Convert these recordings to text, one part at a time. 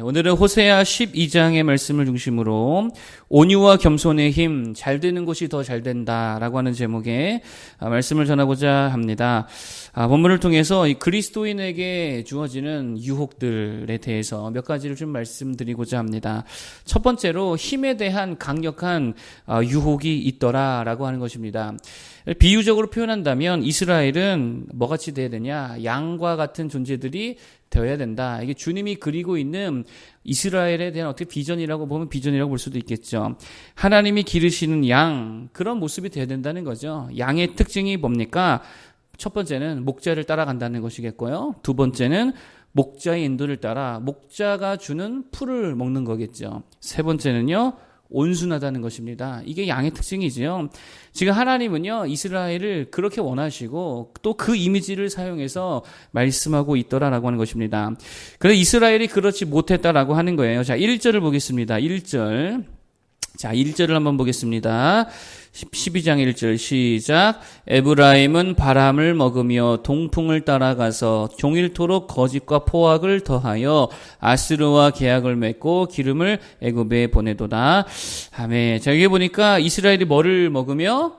오늘은 호세아 12장의 말씀을 중심으로 온유와 겸손의 힘, 잘 되는 곳이 더 잘 된다라고 하는 제목의 말씀을 전하고자 합니다. 본문을 통해서 이 그리스도인에게 주어지는 유혹들에 대해서 몇 가지를 좀 말씀드리고자 합니다. 첫 번째로 힘에 대한 강력한 유혹이 있더라라고 하는 것입니다. 비유적으로 표현한다면 이스라엘은 뭐같이 돼야 되냐? 양과 같은 존재들이 되어야 된다. 이게 주님이 그리고 있는 이스라엘에 대한 어떻게 비전이라고 보면 비전이라고 볼 수도 있겠죠. 하나님이 기르시는 양, 그런 모습이 되어야 된다는 거죠. 양의 특징이 뭡니까? 첫 번째는 목자를 따라간다는 것이겠고요. 두 번째는 목자의 인도를 따라 목자가 주는 풀을 먹는 거겠죠. 세 번째는요, 온순하다는 것입니다. 이게 양의 특징이지요. 지금 하나님은요, 이스라엘을 그렇게 원하시고 또 그 이미지를 사용해서 말씀하고 있더라라고 하는 것입니다. 그래서 이스라엘이 그렇지 못했다라고 하는 거예요. 자, 1절을 보겠습니다. 1절. 자, 1절을 한번 보겠습니다. 12장 1절 시작. 에브라임은 바람을 먹으며 동풍을 따라가서 종일토록 거짓과 포악을 더하여 아스르와 계약을 맺고 기름을 애굽에 보내도다. 아멘. 자, 여기 보니까 이스라엘이 뭐를 먹으며?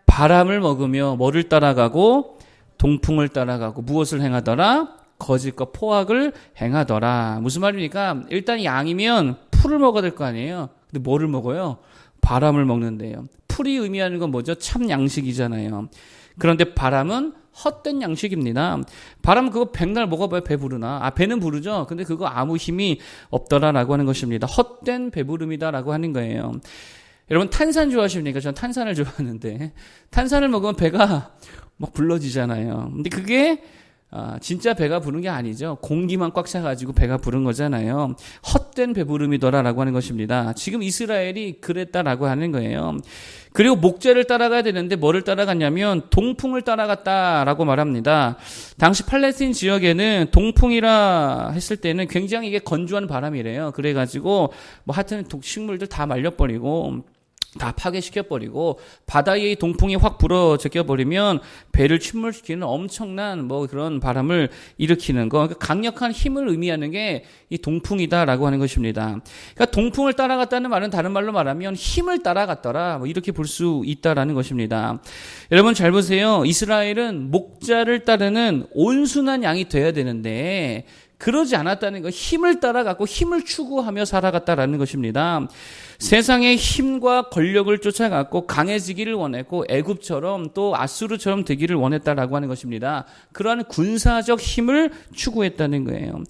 바람을 먹으며 뭐를 따라가고? 동풍을 따라가고 무엇을 행하더라? 거짓과 포악을 행하더라. 무슨 말입니까? 일단 양이면 풀을 먹어야 될 거 아니에요. 근데 뭐를 먹어요? 바람을 먹는데요. 풀이 의미하는 건 뭐죠? 참 양식이잖아요. 그런데 바람은 헛된 양식입니다. 바람 그거 백날 먹어봐야 배부르나? 배는 부르죠. 근데 그거 아무 힘이 없더라라고 하는 것입니다. 헛된 배부름이다라고 하는 거예요. 여러분 탄산 좋아하십니까? 전 탄산을 좋아하는데 탄산을 먹으면 배가 막 불러지잖아요. 근데 그게 진짜 배가 부른 게 아니죠. 공기만 꽉 차가지고 배가 부른 거잖아요. 헛된 배부름이더라라고 하는 것입니다. 지금 이스라엘이 그랬다라고 하는 거예요. 그리고 목자를 따라가야 되는데 뭐를 따라갔냐면 동풍을 따라갔다라고 말합니다. 당시 팔레스틴 지역에는 동풍이라 했을 때는 굉장히 이게 건조한 바람이래요. 그래가지고 뭐 하여튼 식물들 다 말려버리고 다 파괴시켜버리고 바다 위에 동풍이 확 불어 제껴버리면 배를 침몰시키는 엄청난 뭐 그런 바람을 일으키는 거. 그러니까 강력한 힘을 의미하는 게 이 동풍이다라고 하는 것입니다. 그러니까 동풍을 따라갔다는 말은 다른 말로 말하면 힘을 따라갔더라. 뭐 이렇게 볼 수 있다라는 것입니다. 여러분 잘 보세요. 이스라엘은 목자를 따르는 온순한 양이 돼야 되는데 그러지 않았다는 거, 힘을 따라갔고 힘을 추구하며 살아갔다라는 것입니다. 세상의 힘과 권력을 쫓아갔고 강해지기를 원했고 애굽처럼 또 아수르처럼 되기를 원했다라고 하는 것입니다. 그러한 군사적 힘을 추구했다는 거예요.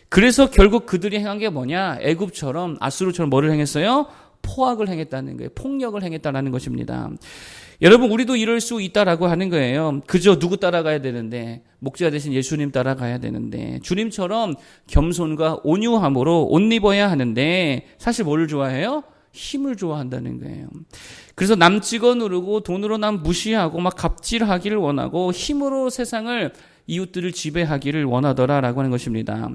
그래서 결국 그들이 행한 게 뭐냐? 애굽처럼 아수르처럼 뭐를 행했어요? 포악을 행했다는 거예요. 폭력을 행했다라는 것입니다. 여러분 우리도 이럴 수 있다라고 하는 거예요. 그저 누구 따라가야 되는데 목자 대신 예수님 따라가야 되는데 주님처럼 겸손과 온유함으로 옷 입어야 하는데 사실 뭘 좋아해요? 힘을 좋아한다는 거예요. 그래서 남 찍어 누르고 돈으로 남 무시하고 막 갑질하기를 원하고 힘으로 세상을 이웃들을 지배하기를 원하더라라고 하는 것입니다.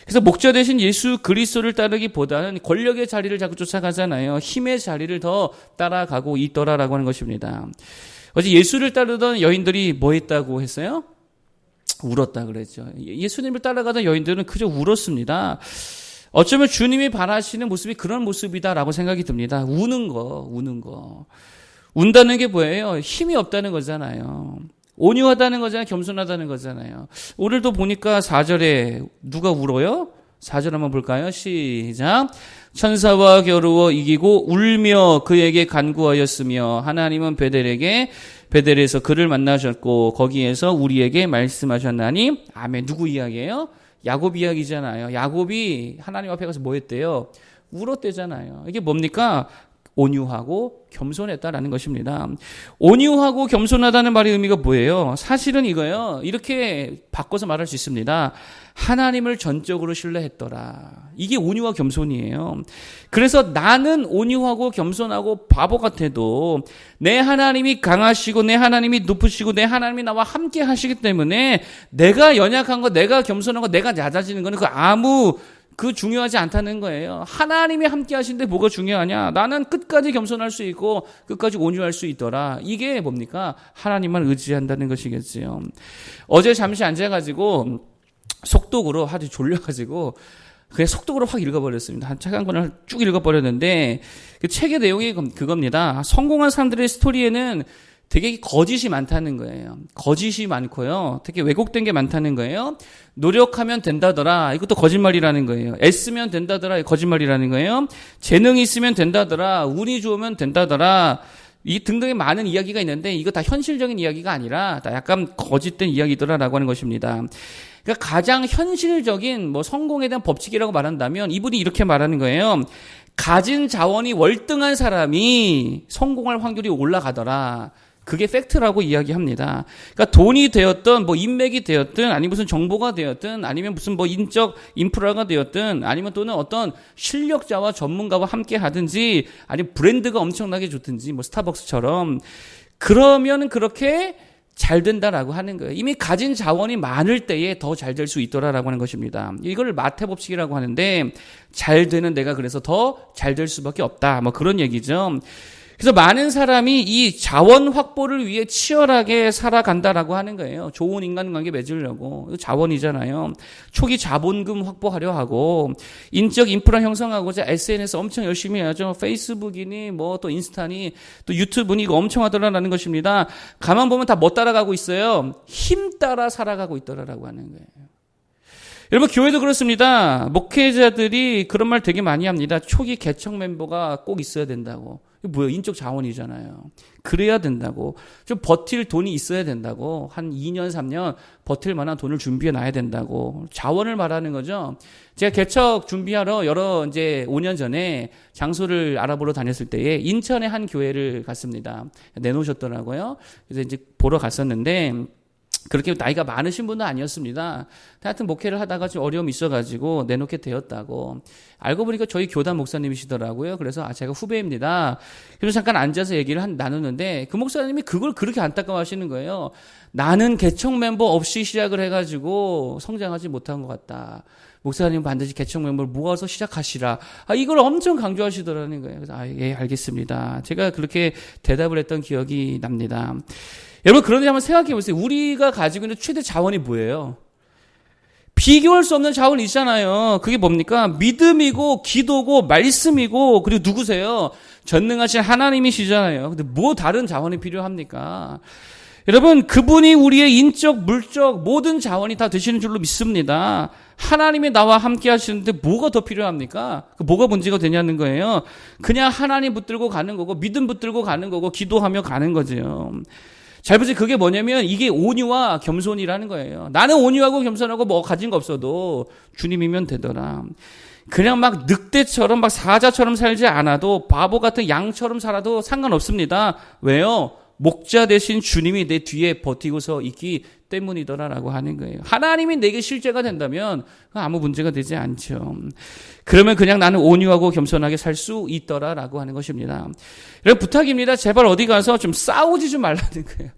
그래서 목자 대신 예수 그리스도를 따르기보다는 권력의 자리를 자꾸 쫓아가잖아요. 힘의 자리를 더 따라가고 있더라라고 하는 것입니다. 어제 예수를 따르던 여인들이 뭐 했다고 했어요? 울었다 그랬죠. 예수님을 따라가던 여인들은 그저 울었습니다. 어쩌면 주님이 바라시는 모습이 그런 모습이다라고 생각이 듭니다. 우는 거. 운다는 게 뭐예요? 힘이 없다는 거잖아요. 온유하다는 거잖아요. 겸손하다는 거잖아요. 오늘도 보니까 4절에 누가 울어요? 4절 한번 볼까요? 시작. 천사와 겨루어 이기고 울며 그에게 간구하였으며 하나님은 베델에서 그를 만나셨고 거기에서 우리에게 말씀하셨나니. 아멘. 누구 이야기예요? 야곱 이야기잖아요. 야곱이 하나님 앞에 가서 뭐 했대요? 울었대잖아요. 이게 뭡니까? 온유하고 겸손했다라는 것입니다. 온유하고 겸손하다는 말의 의미가 뭐예요? 사실은 이거예요. 이렇게 바꿔서 말할 수 있습니다. 하나님을 전적으로 신뢰했더라. 이게 온유와 겸손이에요. 그래서 나는 온유하고 겸손하고 바보 같아도 내 하나님이 강하시고 내 하나님이 높으시고 내 하나님이 나와 함께 하시기 때문에 내가 연약한 거, 내가 겸손한 거, 내가 낮아지는 거는 그 중요하지 않다는 거예요. 하나님이 함께 하시는데 뭐가 중요하냐? 나는 끝까지 겸손할 수 있고 끝까지 온유할 수 있더라. 이게 뭡니까? 하나님만 의지한다는 것이겠지요. 어제 잠시 앉아가지고 속독으로 하도 졸려가지고 그냥 속독으로 확 읽어버렸습니다. 한 책 한 권을 쭉 읽어버렸는데 그 책의 내용이 그겁니다. 성공한 사람들의 스토리에는 되게 거짓이 많다는 거예요. 거짓이 많고요. 되게 왜곡된 게 많다는 거예요. 노력하면 된다더라. 이것도 거짓말이라는 거예요. 애쓰면 된다더라. 거짓말이라는 거예요. 재능이 있으면 된다더라. 운이 좋으면 된다더라. 이 등등의 많은 이야기가 있는데 이거 다 현실적인 이야기가 아니라 다 약간 거짓된 이야기더라라고 하는 것입니다. 그러니까 가장 현실적인 성공에 대한 법칙이라고 말한다면 이분이 이렇게 말하는 거예요. 가진 자원이 월등한 사람이 성공할 확률이 올라가더라. 그게 팩트라고 이야기합니다. 그러니까 돈이 되었든 인맥이 되었든 아니면 무슨 정보가 되었든 아니면 무슨 인적 인프라가 되었든 아니면 또는 어떤 실력자와 전문가와 함께 하든지 아니면 브랜드가 엄청나게 좋든지 스타벅스처럼 그러면 그렇게 잘 된다라고 하는 거예요. 이미 가진 자원이 많을 때에 더 잘 될 수 있더라라고 하는 것입니다. 이걸 마태법칙이라고 하는데 잘 되는 내가 그래서 더 잘 될 수밖에 없다. 그런 얘기죠. 그래서 많은 사람이 이 자원 확보를 위해 치열하게 살아간다라고 하는 거예요. 좋은 인간관계 맺으려고. 자원이잖아요. 초기 자본금 확보하려 하고 인적 인프라 형성하고자 SNS 엄청 열심히 하죠. 페이스북이니 또 인스타니 또 유튜브니 이거 엄청 하더라라는 것입니다. 가만 보면 다 못 따라가고 있어요. 힘 따라 살아가고 있더라라고 하는 거예요. 여러분 교회도 그렇습니다. 목회자들이 그런 말 되게 많이 합니다. 초기 개척 멤버가 꼭 있어야 된다고. 뭐예요? 인적 자원이잖아요. 그래야 된다고. 좀 버틸 돈이 있어야 된다고. 한 2년, 3년 버틸 만한 돈을 준비해 놔야 된다고. 자원을 말하는 거죠. 제가 개척 준비하러 5년 전에 장소를 알아보러 다녔을 때에 인천의 한 교회를 갔습니다. 내놓으셨더라고요. 그래서 이제 보러 갔었는데 그렇게 나이가 많으신 분은 아니었습니다. 하여튼 목회를 하다가 좀 어려움이 있어가지고 내놓게 되었다고. 알고 보니까 저희 교단 목사님이시더라고요. 그래서 제가 후배입니다. 그래서 잠깐 앉아서 얘기를 나누는데 그 목사님이 그걸 그렇게 안타까워하시는 거예요. 나는 개척 멤버 없이 시작을 해가지고 성장하지 못한 것 같다. 목사님 반드시 개척 멤버를 모아서 시작하시라. 이걸 엄청 강조하시더라는 거예요. 그래서 예, 알겠습니다. 제가 그렇게 대답을 했던 기억이 납니다. 여러분 그런데 한번 생각해 보세요. 우리가 가지고 있는 최대 자원이 뭐예요? 비교할 수 없는 자원이 있잖아요. 그게 뭡니까? 믿음이고 기도고 말씀이고 그리고 누구세요? 전능하신 하나님이시잖아요. 근데 다른 자원이 필요합니까? 여러분 그분이 우리의 인적, 물적 모든 자원이 다 되시는 줄로 믿습니다. 하나님이 나와 함께 하시는데 뭐가 더 필요합니까? 뭐가 문제가 되냐는 거예요. 그냥 하나님 붙들고 가는 거고 믿음 붙들고 가는 거고 기도하며 가는 거죠. 잘 보세요. 그게 뭐냐면 이게 온유와 겸손이라는 거예요. 나는 온유하고 겸손하고 가진 거 없어도 주님이면 되더라. 그냥 늑대처럼 사자처럼 살지 않아도 바보 같은 양처럼 살아도 상관없습니다. 왜요? 목자 대신 주님이 내 뒤에 버티고서 있기 때문이더라라고 하는 거예요. 하나님이 내게 실제가 된다면 아무 문제가 되지 않죠. 그러면 그냥 나는 온유하고 겸손하게 살 수 있더라라고 하는 것입니다. 여러분 부탁입니다. 제발 어디 가서 좀 싸우지 좀 말라는 거예요.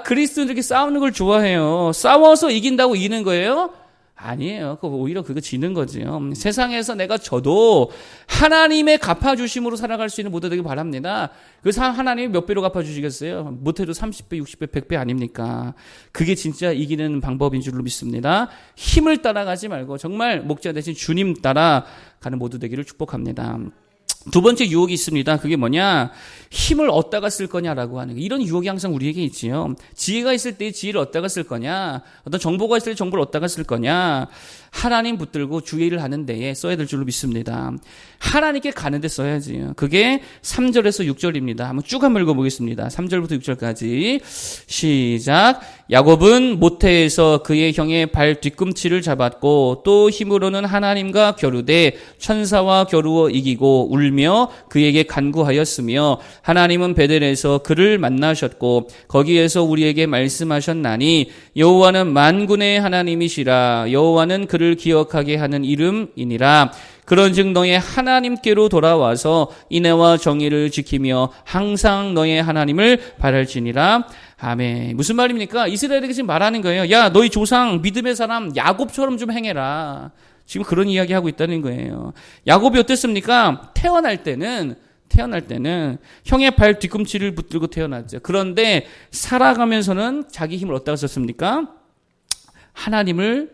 그리스도는 이렇게 싸우는 걸 좋아해요. 싸워서 이긴다고 이기는 거예요? 아니에요. 오히려 그거 지는 거지요. 세상에서 내가 져도 하나님의 갚아주심으로 살아갈 수 있는 모두 되길 바랍니다. 그래서 하나님이 몇 배로 갚아주시겠어요? 못해도 30배, 60배, 100배 아닙니까? 그게 진짜 이기는 방법인 줄로 믿습니다. 힘을 따라가지 말고 정말 목자 대신 주님 따라가는 모두 되기를 축복합니다. 두 번째 유혹이 있습니다. 그게 뭐냐? 힘을 얻다가 쓸 거냐라고 하는 거예요. 이런 유혹이 항상 우리에게 있지요. 지혜가 있을 때 지혜를 얻다가 쓸 거냐? 어떤 정보가 있을 때 정보를 얻다가 쓸 거냐? 하나님 붙들고 주 일을 하는 데에 써야 될 줄로 믿습니다. 하나님께 가는 데 써야지요. 그게 3절에서 6절입니다. 한번 쭉 한번 읽어보겠습니다. 3절부터 6절까지 시작. 야곱은 모태에서 그의 형의 발 뒤꿈치를 잡았고 또 힘으로는 하나님과 겨루되 천사와 겨루어 이기고 울며 그에게 간구하였으며 하나님은 베델에서 그를 만나셨고 거기에서 우리에게 말씀하셨나니 여호와는 만군의 하나님이시라. 여호와는 그를 기억하게 하는 이름이니라. 그런즉 너의 하나님께로 돌아와서 인애와 정의를 지키며 항상 너의 하나님을 바랄지니라. 아멘. 무슨 말입니까? 이스라엘에게 지금 말하는 거예요. 야, 너희 조상 믿음의 사람 야곱처럼 좀 행해라. 지금 그런 이야기 하고 있다는 거예요. 야곱이 어땠습니까? 태어날 때는 형의 발 뒤꿈치를 붙들고 태어났죠. 그런데 살아가면서는 자기 힘을 어디다가 썼습니까? 하나님을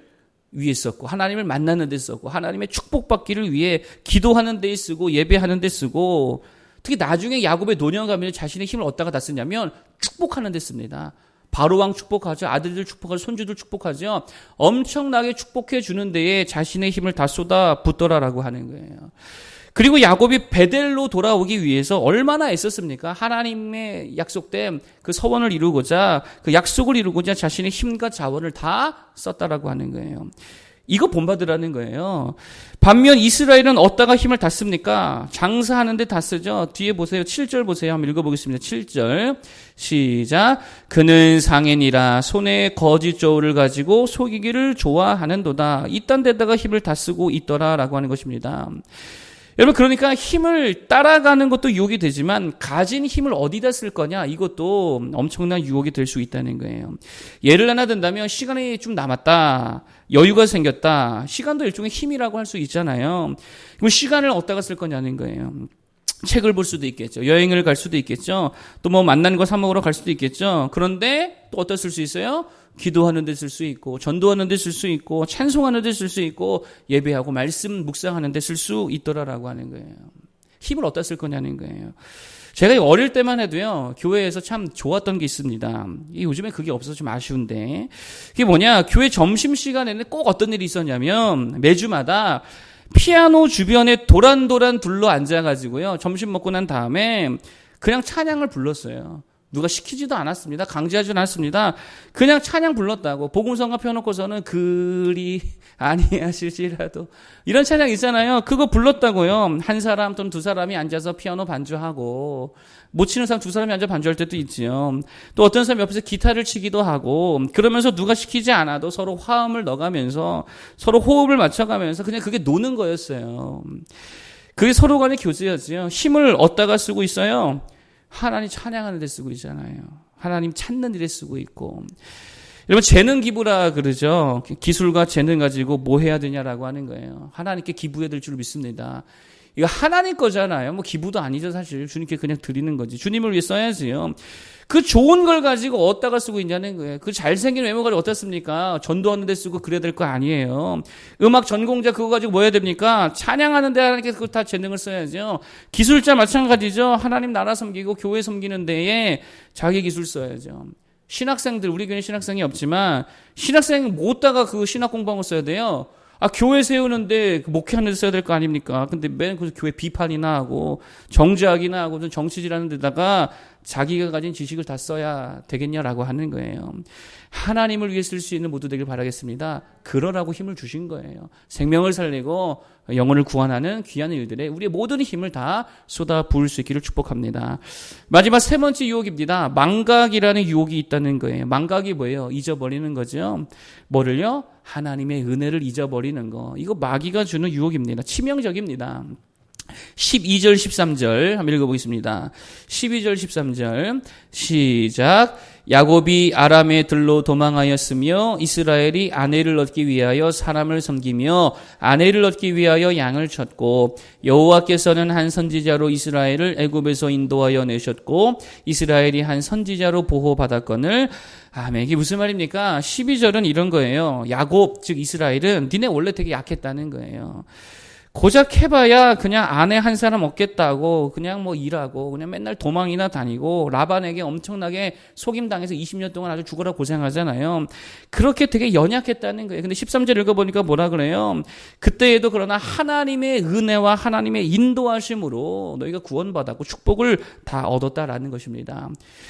위해 썼고, 하나님을 만나는 데 썼고, 하나님의 축복받기를 위해 기도하는 데 쓰고, 예배하는 데 쓰고, 특히 나중에 야곱의 노년가면 자신의 힘을 얻다가 다 쓰냐면 축복하는 데 씁니다. 바로왕 축복하죠. 아들들 축복하죠. 손주들 축복하죠. 엄청나게 축복해 주는 데에 자신의 힘을 다 쏟아 붓더라라고 하는 거예요. 그리고 야곱이 베델로 돌아오기 위해서 얼마나 애썼습니까? 하나님의 약속된 그 서원을 이루고자, 그 약속을 이루고자 자신의 힘과 자원을 다 썼다라고 하는 거예요. 이거 본받으라는 거예요. 반면 이스라엘은 어디다가 힘을 다 씁니까? 장사하는 데 다 쓰죠. 뒤에 보세요. 7절 보세요. 한번 읽어보겠습니다. 7절 시작. 그는 상인이라 손에 거짓 저울을 가지고 속이기를 좋아하는도다. 이딴 데다가 힘을 다 쓰고 있더라라고 하는 것입니다. 여러분, 그러니까 힘을 따라가는 것도 유혹이 되지만 가진 힘을 어디다 쓸 거냐, 이것도 엄청난 유혹이 될 수 있다는 거예요. 예를 하나 든다면 시간이 좀 남았다, 여유가 생겼다. 시간도 일종의 힘이라고 할 수 있잖아요. 그럼 시간을 어디다가 쓸 거냐는 거예요. 책을 볼 수도 있겠죠. 여행을 갈 수도 있겠죠. 또 뭐 만나는 거 사 먹으러 갈 수도 있겠죠. 그런데 또 어디다 쓸 수 있어요? 기도하는 데 쓸 수 있고, 전도하는 데 쓸 수 있고, 찬송하는 데 쓸 수 있고, 예배하고 말씀 묵상하는 데 쓸 수 있더라라고 하는 거예요. 힘을 어디다 쓸 거냐는 거예요. 제가 어릴 때만 해도요, 교회에서 참 좋았던 게 있습니다. 요즘에 그게 없어서 좀 아쉬운데, 그게 뭐냐, 교회 점심시간에는 꼭 어떤 일이 있었냐면 매주마다 피아노 주변에 도란도란 둘러 앉아가지고요, 점심 먹고 난 다음에 그냥 찬양을 불렀어요. 누가 시키지도 않았습니다. 강제하지도 않았습니다. 그냥 찬양 불렀다고. 복음성가 펴놓고서는 그리 아니하실지라도, 이런 찬양 있잖아요. 그거 불렀다고요. 한 사람 또는 두 사람이 앉아서 피아노 반주하고, 못 치는 사람 두 사람이 앉아 반주할 때도 있지요. 또 어떤 사람이 옆에서 기타를 치기도 하고, 그러면서 누가 시키지 않아도 서로 화음을 넣어가면서 서로 호흡을 맞춰가면서 그냥 그게 노는 거였어요. 그게 서로 간의 교제였지요. 힘을 얻다가 쓰고 있어요. 하나님 찬양하는 데 쓰고 있잖아요. 하나님 찾는 일에 쓰고 있고. 여러분, 재능 기부라 그러죠. 기술과 재능 가지고 뭐 해야 되냐라고 하는 거예요. 하나님께 기부해야 될 줄 믿습니다. 이거 하나님 거잖아요. 뭐 기부도 아니죠, 사실. 주님께 그냥 드리는 거지. 주님을 위해 써야지요. 그 좋은 걸 가지고 어디다가 쓰고 있냐는 거예요. 그 잘생긴 외모 가지고 어디다 씁니까? 전도하는 데 쓰고 그래야 될 거 아니에요. 음악 전공자 그거 가지고 뭐 해야 됩니까? 찬양하는 데 하나님께서 그거 다 재능을 써야죠. 기술자 마찬가지죠. 하나님 나라 섬기고 교회 섬기는 데에 자기 기술 써야죠. 신학생들, 우리 교회는 신학생이 없지만 신학생 못다가 그 신학 공부한 거 써야 돼요. 교회 세우는데 목회하는 데 써야 될 거 아닙니까? 근데 맨 그 교회 비판이나 하고 정죄하기나 하고 정치질하는 데다가 자기가 가진 지식을 다 써야 되겠냐라고 하는 거예요. 하나님을 위해 쓸 수 있는 모두 되길 바라겠습니다. 그러라고 힘을 주신 거예요. 생명을 살리고 영혼을 구원하는 귀한 일들에 우리의 모든 힘을 다 쏟아 부을 수 있기를 축복합니다. 마지막 세 번째 유혹입니다. 망각이라는 유혹이 있다는 거예요. 망각이 뭐예요? 잊어버리는 거죠. 뭐를요? 하나님의 은혜를 잊어버리는 거. 이거 마귀가 주는 유혹입니다. 치명적입니다. 12절 13절 한번 읽어보겠습니다. 12절 13절 시작. 야곱이 아람의 들로 도망하였으며 이스라엘이 아내를 얻기 위하여 사람을 섬기며 아내를 얻기 위하여 양을 쳤고 여호와께서는 한 선지자로 이스라엘을 애굽에서 인도하여 내셨고 이스라엘이 한 선지자로 보호받았거늘. 아멘. 이게 무슨 말입니까? 12절은 이런 거예요. 야곱 즉 이스라엘은 니네 원래 되게 약했다는 거예요. 고작 해봐야 그냥 아내 한 사람 얻겠다고 그냥 뭐 일하고 그냥 맨날 도망이나 다니고 라반에게 엄청나게 속임당해서 20년 동안 아주 죽어라 고생하잖아요. 그렇게 되게 연약했다는 거예요. 근데 13절 읽어보니까 뭐라 그래요? 그때에도 그러나 하나님의 은혜와 하나님의 인도하심으로 너희가 구원받았고 축복을 다 얻었다라는 것입니다.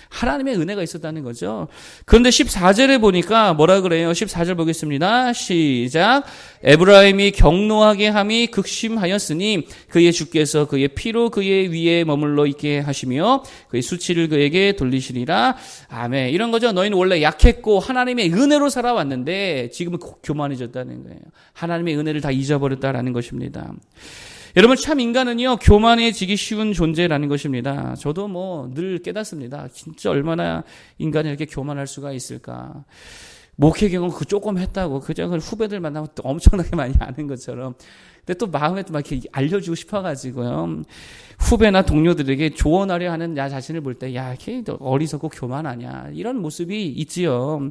하나님의 은혜가 있었다는 거죠. 그런데 14절에 보니까 뭐라 그래요? 14절 보겠습니다. 시작. 에브라임이 경노하게 함이 극심하였으니 그의 주께서 그의 피로 그의 위에 머물러 있게 하시며 그의 수치를 그에게 돌리시리라. 아멘. 이런 거죠. 너희는 원래 약했고 하나님의 은혜로 살아왔는데 지금은 교만해졌다는 거예요. 하나님의 은혜를 다 잊어버렸다라는 것입니다. 여러분, 참 인간은요 교만해지기 쉬운 존재라는 것입니다. 저도 뭐 늘 깨닫습니다. 진짜 얼마나 인간이 이렇게 교만할 수가 있을까. 목회 경험 그 조금 했다고 그저 후배들 만나면 또 엄청나게 많이 아는 것처럼. 근데 또 마음에 또 막 이렇게 알려주고 싶어가지고요. 후배나 동료들에게 조언하려 하는 나 자신을 볼 때, 야, 걔 어리석고 교만하냐. 이런 모습이 있지요.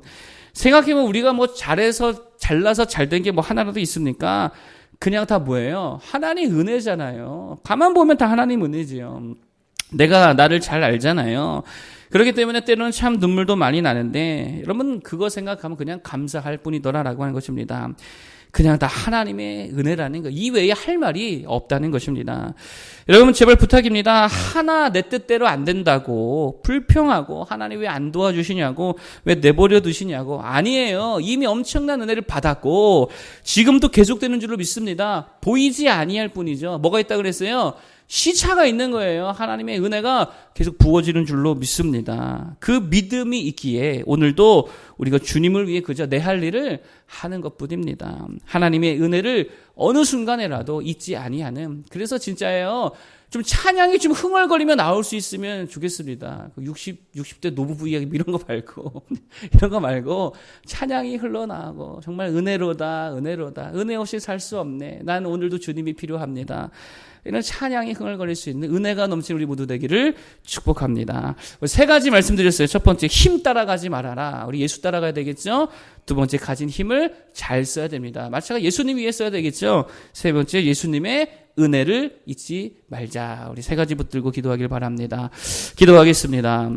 생각해보면 우리가 뭐 잘나서 잘된 게 뭐 하나라도 있습니까? 그냥 다 뭐예요? 하나님 은혜잖아요. 가만 보면 다 하나님 은혜지요. 내가 나를 잘 알잖아요. 그렇기 때문에 때로는 참 눈물도 많이 나는데 여러분 그거 생각하면 그냥 감사할 뿐이더라라고 하는 것입니다. 그냥 다 하나님의 은혜라는 거 이외에 할 말이 없다는 것입니다. 여러분 제발 부탁입니다. 하나 내 뜻대로 안 된다고 불평하고 하나님 왜 안 도와주시냐고 왜 내버려 두시냐고 아니에요. 이미 엄청난 은혜를 받았고 지금도 계속되는 줄로 믿습니다. 보이지 아니할 뿐이죠. 뭐가 있다 그랬어요? 시차가 있는 거예요. 하나님의 은혜가 계속 부어지는 줄로 믿습니다. 그 믿음이 있기에 오늘도 우리가 주님을 위해 그저 내 할 일을 하는 것뿐입니다. 하나님의 은혜를 어느 순간에라도 잊지 아니하는 그래서 진짜예요. 좀 찬양이 좀 흥얼거리며 나올 수 있으면 좋겠습니다. 60대 노부부 이야기 이런 거 말고 이런 거 말고 찬양이 흘러나오고 정말 은혜로다 은혜로다 은혜 없이 살 수 없네. 난 오늘도 주님이 필요합니다. 이런 찬양이 흥얼거릴 수 있는 은혜가 넘치는 우리 모두 되기를 축복합니다. 세 가지 말씀드렸어요. 첫 번째 힘 따라가지 말아라. 우리 예수 따라가야 되겠죠. 두 번째 가진 힘을 잘 써야 됩니다. 마찬가지 예수님 위해 써야 되겠죠. 세 번째 예수님의 은혜를 잊지 말자. 우리 세 가지 붙들고 기도하길 바랍니다. 기도하겠습니다.